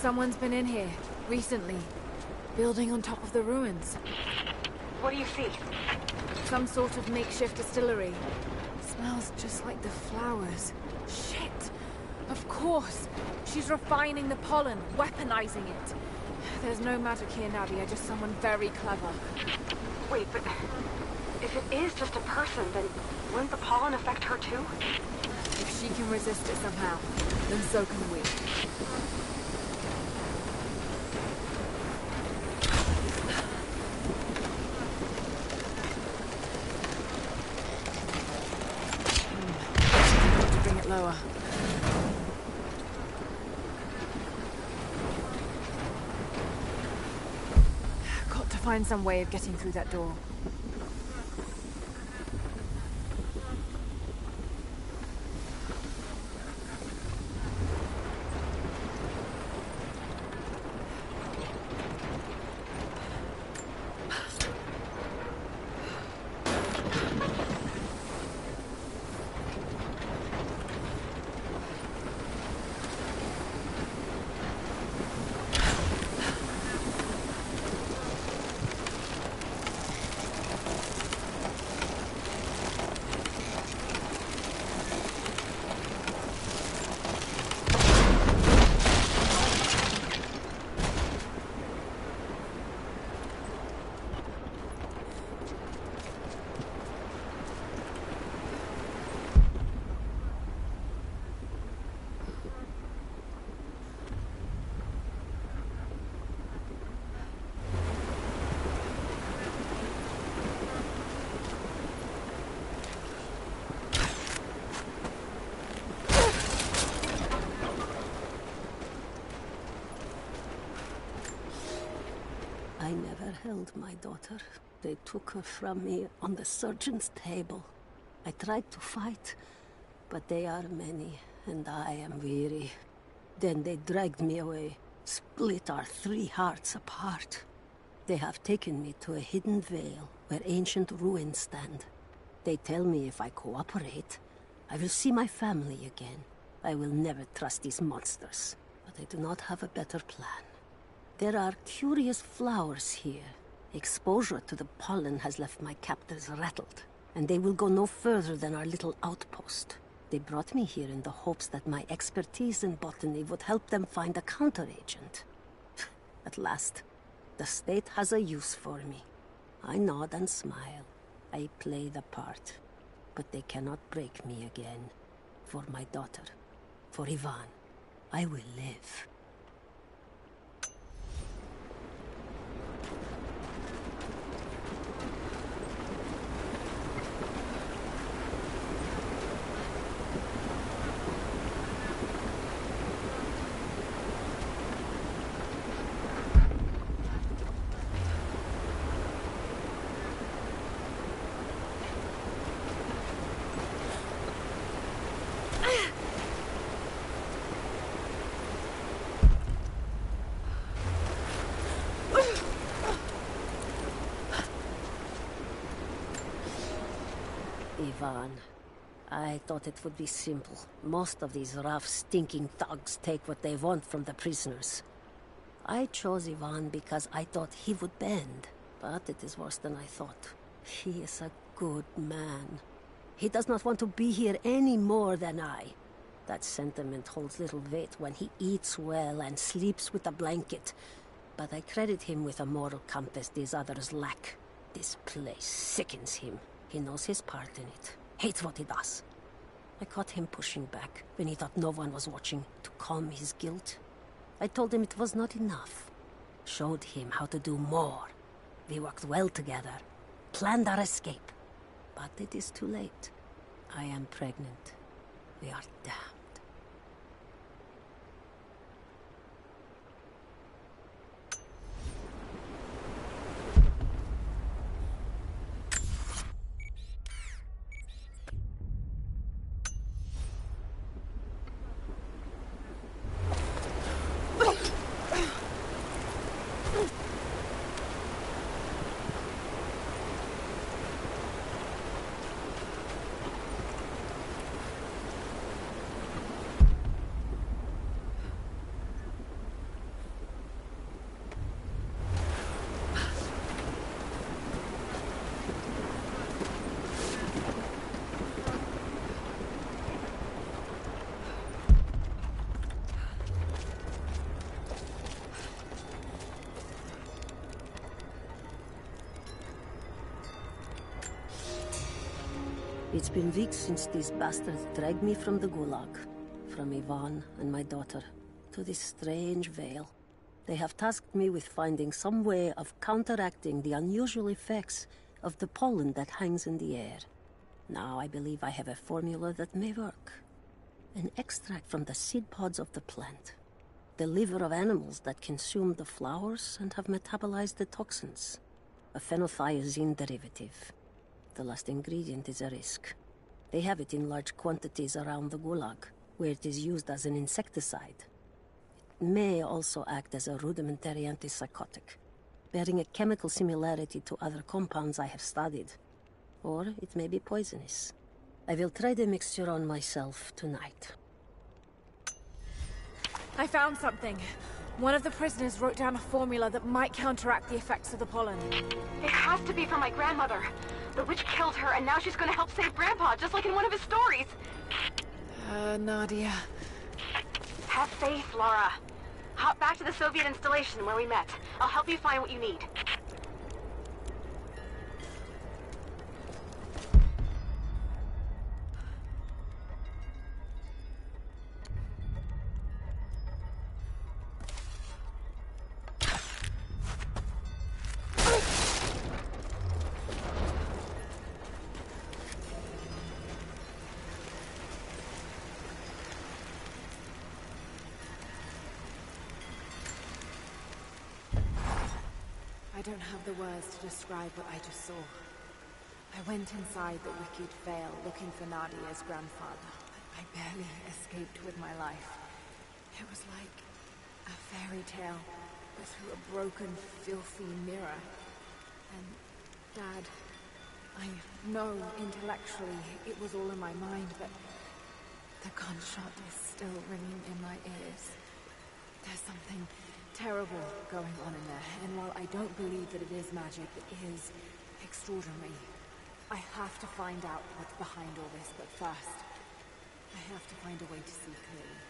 Someone's been in here, recently. Building on top of the ruins. What do you see? Some sort of makeshift distillery. Smells just like the flowers. Shit! Of course! She's refining the pollen, weaponizing it. There's no magic here, Nadia, just someone very clever. Wait, but if it is just a person, then wouldn't the pollen affect her too? If she can resist it somehow, then so can we. To bring it lower. Got to find some way of getting through that door. I never held my daughter. They took her from me on the surgeon's table. I tried to fight, but they are many, and I am weary. Then they dragged me away, split our 3 hearts apart. They have taken me to a hidden vale where ancient ruins stand. They tell me if I cooperate, I will see my family again. I will never trust these monsters, but I do not have a better plan. There are curious flowers here. Exposure to the pollen has left my captors rattled, and they will go no further than our little outpost. They brought me here in the hopes that my expertise in botany would help them find a counteragent. At last, the state has a use for me. I nod and smile. I play the part. But they cannot break me again. For my daughter, for Ivan, I will live. Ivan, I thought it would be simple. Most of these rough, stinking thugs take what they want from the prisoners. I chose Ivan because I thought he would bend, but it is worse than I thought. He is a good man. He does not want to be here any more than I. That sentiment holds little weight when he eats well and sleeps with a blanket, but I credit him with a moral compass these others lack. This place sickens him. He knows his part in it, hates what he does. I caught him pushing back when he thought no one was watching to calm his guilt. I told him it was not enough. Showed him how to do more. We worked well together, planned our escape. But it is too late. I am pregnant. We are damned. It's been weeks since these bastards dragged me from the Gulag, from Ivan and my daughter, to this strange vale. They have tasked me with finding some way of counteracting the unusual effects of the pollen that hangs in the air. Now I believe I have a formula that may work. An extract from the seed pods of the plant. The liver of animals that consume the flowers and have metabolized the toxins. A phenothiazine derivative. The last ingredient is a risk. They have it in large quantities around the Gulag, where it is used as an insecticide. It may also act as a rudimentary antipsychotic, bearing a chemical similarity to other compounds I have studied. Or it may be poisonous. I will try the mixture on myself tonight. I found something. One of the prisoners wrote down a formula that might counteract the effects of the pollen. It has to be for my grandmother. The witch killed her, and now she's gonna help save Grandpa, just like in one of his stories. Nadia. Have faith, Laura. Hop back to the Soviet installation where we met. I'll help you find what you need. I don't have the words to describe what I just saw. I went inside the wicked vale looking for Nadia's grandfather, but I barely escaped with my life. It was like a fairy tale, but through a broken, filthy mirror. And Dad, I know intellectually it was all in my mind, but the gunshot is still ringing in my ears. There's something terrible going on in there, and while I don't believe that it is magic, it is extraordinary. I have to find out what's behind all this, but first, I have to find a way to see clearly.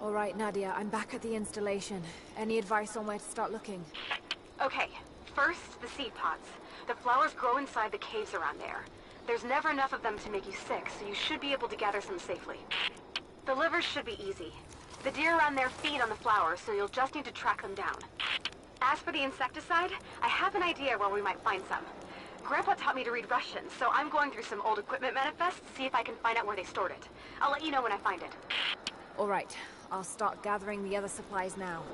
All right, Nadia, I'm back at the installation. Any advice on where to start looking? Okay, first, the seed pods. The flowers grow inside the caves around there. There's never enough of them to make you sick, so you should be able to gather some safely. The livers should be easy. The deer around there feed on the flowers, so you'll just need to track them down. As for the insecticide, I have an idea where we might find some. Grandpa taught me to read Russian, so I'm going through some old equipment manifests to see if I can find out where they stored it. I'll let you know when I find it. All right, I'll start gathering the other supplies now.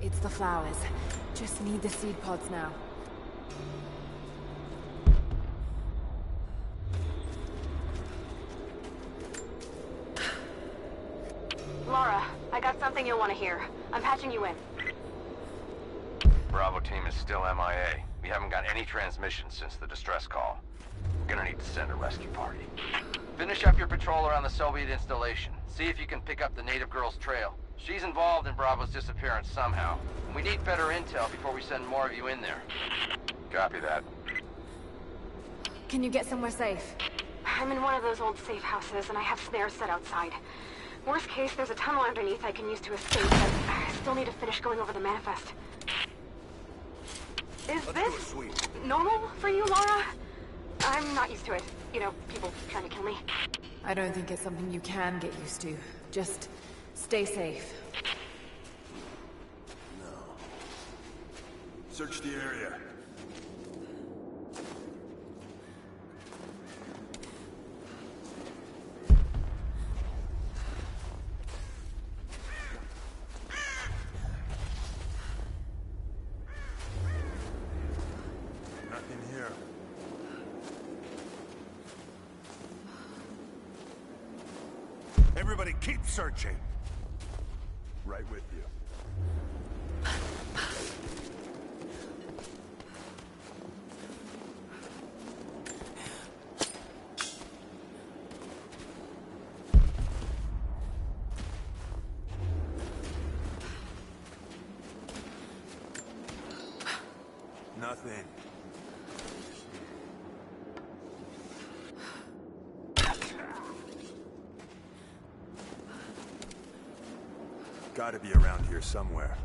It's the flowers. Just need the seed pods now. Lara, I got something you'll want to hear. I'm patching you in. Bravo team is still MIA. We haven't got any transmissions since the distress call. We're gonna need to send a rescue party. Finish up your patrol around the Soviet installation. See if you can pick up the native girl's trail. She's involved in Bravo's disappearance somehow. We need better intel before we send more of you in there. Copy that. Can you get somewhere safe? I'm in one of those old safe houses, and I have snares set outside. Worst case, there's a tunnel underneath I can use to escape, but I still need to finish going over the manifest. Is this normal for you, Lara? I'm not used to it. You know, people trying to kill me. I don't think it's something you can get used to. Just stay safe. No. Search the area. Nothing here. Everybody keep searching. Right with you. Nothing. Gotta be around here somewhere.